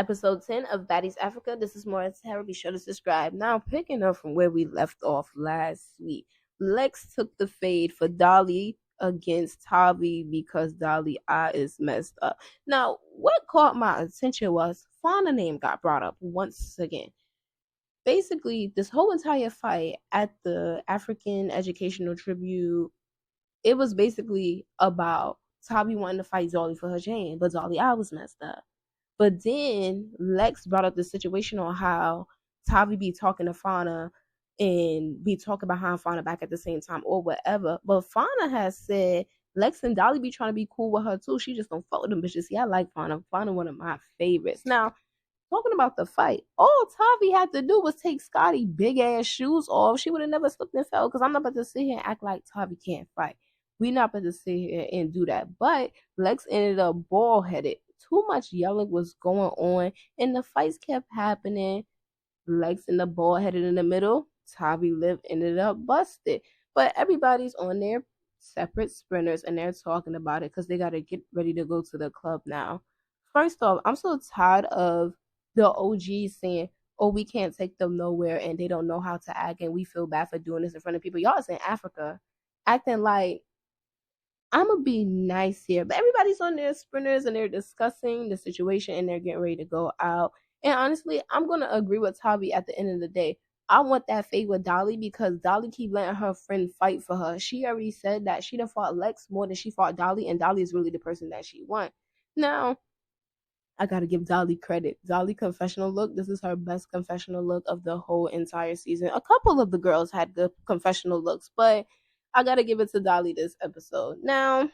Episode 10 of Baddies Africa. This is more Terra. Be sure to subscribe. Now, picking up from where we left off last week, Lex took the fade for Dolly against Tavi because Dolly eye is messed up. Now, what caught my attention was Fauna name got brought up once again. Basically, this whole entire fight at the African Educational Tribute, it was basically about Tavi wanting to fight Dolly for her chain, but Dolly eye was messed up. But then Lex brought up the situation on how Tavi be talking to Fauna and be talking behind Fauna back at the same time or whatever. But Fauna has said Lex and Dolly be trying to be cool with her too. She just don't fuck with them bitches. See, I like Fauna. Fauna one of my favorites. Now, talking about the fight, all Tavi had to do was take Scotty big ass shoes off. She would have never slipped and fell because I'm not about to sit here and act like Tavi can't fight. We not about to sit here and do that. But Lex ended up bald headed. Too much yelling was going on, and the fights kept happening. Lex and the bald headed in the middle. Tavi Liv ended up busted. But everybody's on their separate sprinters, and they're talking about it because they got to get ready to go to the club now. First off, I'm so tired of the OGs saying, oh, we can't take them nowhere, and they don't know how to act, and we feel bad for doing this in front of people. Y'all is in Africa acting like I'm gonna be nice here, but everybody's on their sprinters and they're discussing the situation and they're getting ready to go out. And honestly, I'm gonna agree with Tavi at the end of the day. I want that fade with Dolly because Dolly keep letting her friend fight for her. She already said that she done fought Lex more than she fought Dolly, and Dolly is really the person that she wants. Now, I gotta give Dolly credit. Dolly confessional look. This is her best confessional look of the whole entire season. A couple of the girls had good confessional looks, but I gotta give it to Dolly this episode. Now,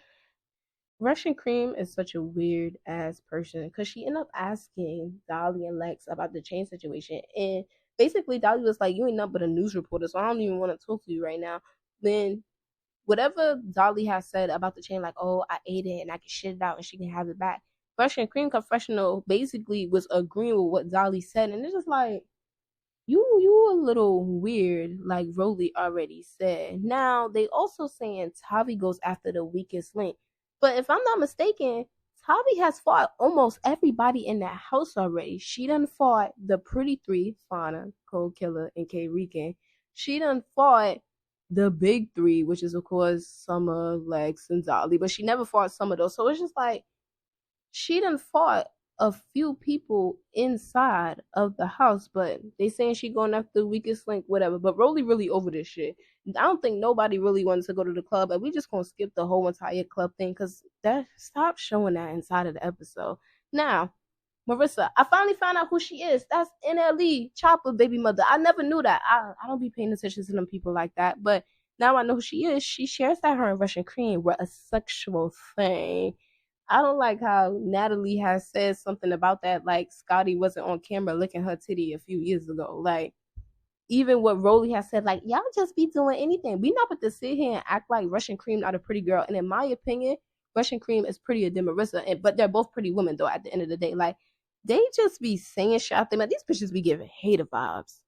Russian Cream is such a weird ass person because she ended up asking Dolly and Lex about the chain situation, and basically Dolly was like, "You ain't nothing but a news reporter, so I don't even want to talk to you right now." Then whatever Dolly has said about the chain, like, "Oh, I ate it and I can shit it out and she can have it back." Russian Cream confessional basically was agreeing with what Dolly said, and it's just like, you a little weird, like Rolly already said. Now they also saying Tavi goes after the weakest link, but if I'm not mistaken, Tavi has fought almost everybody in that house already. She done fought the pretty three: Fauna, Cold Killer, and K Rican. She done fought the big three, which is of course Summer, Lex, and Dolly, but she never fought some of those. So it's just like she done fought a few people inside of the house, but they saying she going after the weakest link, whatever. But Rolly really over this shit. I don't think nobody really wants to go to the club, and we just gonna skip the whole entire club thing because that stop showing that inside of the episode. Now, Marissa, I finally found out who she is. That's NLE Chopper baby mother. I never knew that. I don't be paying attention to them people like that, but now I know who she is. She shares that her and Russian Cream were a sexual thing. I don't like how Natalie has said something about that, like Scotty wasn't on camera licking her titty a few years ago. Like, even what Rolly has said, like, y'all just be doing anything. We not about to sit here and act like Russian Cream not a pretty girl. And in my opinion, Russian Cream is prettier than Marissa. But they're both pretty women, though, at the end of the day. Like, they just be saying shit out there. Man, these bitches be giving hater vibes.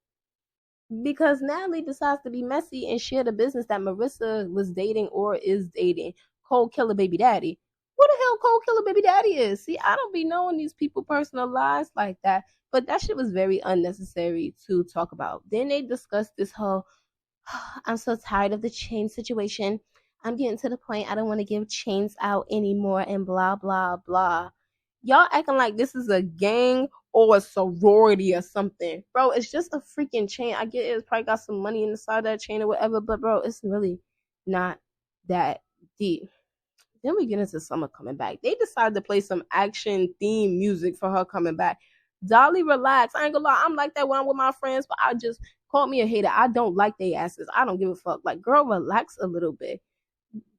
Because Natalie decides to be messy and share the business that Marissa was dating or is dating Cold Killer Baby Daddy. Who the hell Cold Killer Baby Daddy is? See, I don't be knowing these people personal lives like that. But that shit was very unnecessary to talk about. Then they discussed this whole, I'm so tired of the chain situation. I'm getting to the point I don't want to give chains out anymore and blah, blah, blah. Y'all acting like this is a gang or a sorority or something. Bro, it's just a freaking chain. I get it's probably got some money inside that chain or whatever, but bro, it's really not that deep. Then we get into Summer coming back. They decided to play some action theme music for her coming back. Dolly, relax. I ain't gonna lie, I'm like that when I'm with my friends, but I just call me a hater. I don't like they asses. I don't give a fuck. Like, girl, relax a little bit.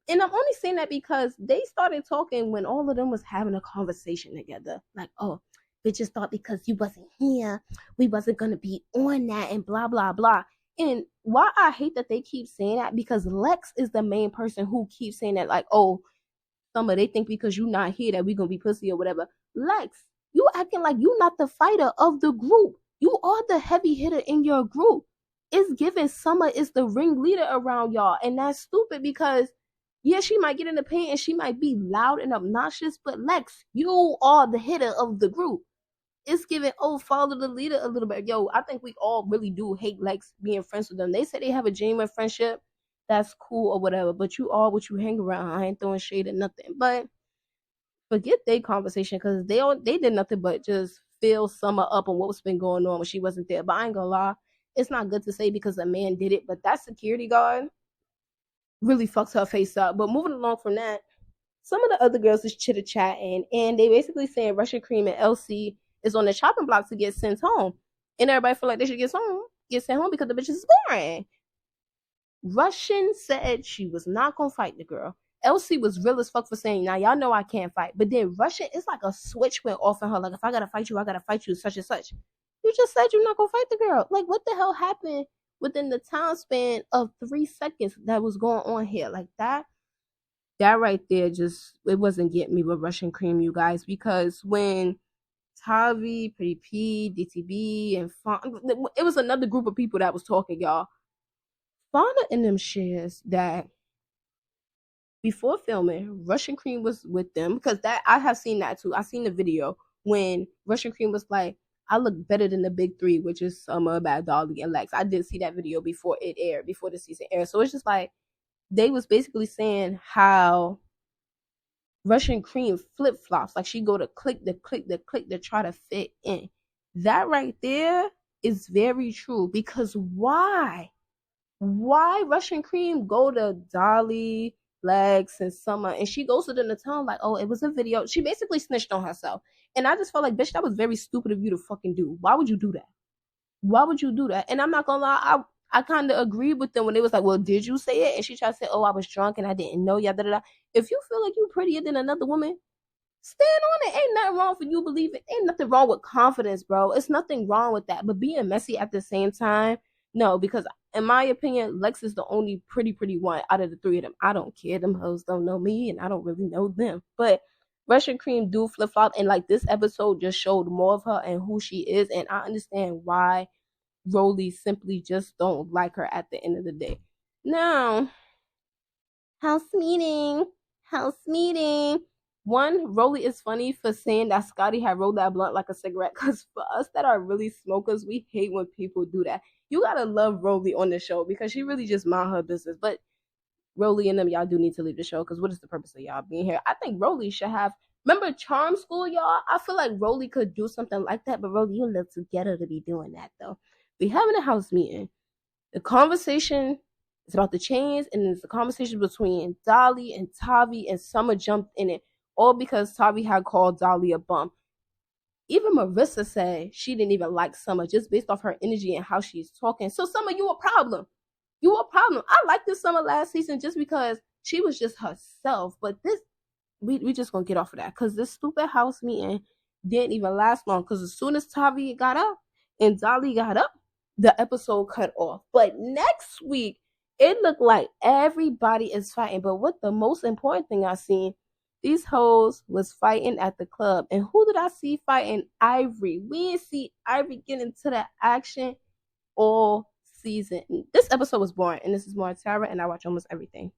And I'm only saying that because they started talking when all of them was having a conversation together. Like, oh, bitches thought because you wasn't here, we wasn't gonna be on that and blah, blah, blah. And why I hate that they keep saying that, because Lex is the main person who keeps saying that, like, oh, Summer, they think because you not here that we gonna be pussy or whatever. Lex, you acting like you not the fighter of the group. You are the heavy hitter in your group. It's given Summer is the ringleader around y'all, and that's stupid because yeah, she might get in the paint and she might be loud and obnoxious, but Lex, you are the hitter of the group. it's giving, oh, follow the leader a little bit. Yo, I think we all really do hate Lex being friends with them. They say they have a genuine friendship. That's cool or whatever. But you all what you hang around. I ain't throwing shade or nothing. But forget their conversation because they did nothing but just fill Summer up on what's been going on when she wasn't there. But I ain't gonna lie, it's not good to say because a man did it. But that security guard really fucks her face up. But moving along from that, some of the other girls is chitter chatting, and they basically saying Russian Cream and Elsie is on the chopping block to get sent home, and everybody feel like they should get sent home because the bitch is boring. Russian said she was not gonna fight the girl. Elsie was real as fuck for saying, "Now y'all know I can't fight," but then Russian, it's like a switch went off in her. Like if I gotta fight you, such and such. You just said you're not gonna fight the girl. Like what the hell happened within the time span of 3 seconds that was going on here? Like that right there just it wasn't getting me with Russian Cream, you guys, because when Tavi, Pretty P, DTB, and it was another group of people that was talking, y'all. Fauna in them shares that before filming, Russian Cream was with them because that I have seen that too. I seen the video when Russian Cream was like, "I look better than the big three," which is Summer, Bad Dolly, and Lex. I did see that video before it aired, before the season aired. So it's just like they was basically saying how Russian Cream flip flops, like she go to click to try to fit in. That right there is very true because why? Why Russian Cream go to Dolly, Lex, and Summer, and she goes to them to tell them like, oh, it was a video. She basically snitched on herself, and I just felt like, bitch, that was very stupid of you to fucking do. Why would you do that? Why would you do that? And I'm not gonna lie, I kind of agreed with them when they was like, well, did you say it? And she tried to say, oh, I was drunk and I didn't know. Yeah, da da da. If you feel like you prettier than another woman, stand on it. Ain't nothing wrong for you believing. Ain't nothing wrong with confidence, bro. It's nothing wrong with that. But being messy at the same time, no, because in my opinion, Lex is the only pretty one out of the three of them. I don't care. Them hoes don't know me, and I don't really know them. But Russian Cream do flip flop, and like this episode just showed more of her and who she is, and I understand why Rolly simply just don't like her at the end of the day. Now, house meeting, house meeting. One, Rolly is funny for saying that Scotty had rolled that blunt like a cigarette. Because for us that are really smokers, we hate when people do that. You gotta love Rolly on the show because she really just mind her business. But Rolly and them, y'all do need to leave the show because what is the purpose of y'all being here? I think Rolly should have. Remember Charm School, y'all? I feel like Rolly could do something like that, but Rolly, you look too ghetto to be doing that though. We having a house meeting. The conversation is about the chains, and it's the conversation between Dolly and Tavi, and Summer jumped in it, all because Tavi had called Dolly a bum. Even Marissa said she didn't even like Summer just based off her energy and how she's talking. So Summer, you a problem. You a problem. I liked this Summer last season just because she was just herself. But this, we just gonna get off of that because this stupid house meeting didn't even last long. Because as soon as Tavi got up and Dolly got up, the episode cut off. But next week, it looked like everybody is fighting. But what the most important thing I seen, these hoes was fighting at the club. And who did I see fighting? Ivory. We didn't see Ivory get into the action all season. This episode was boring. And this is more Terra, and I watch almost everything.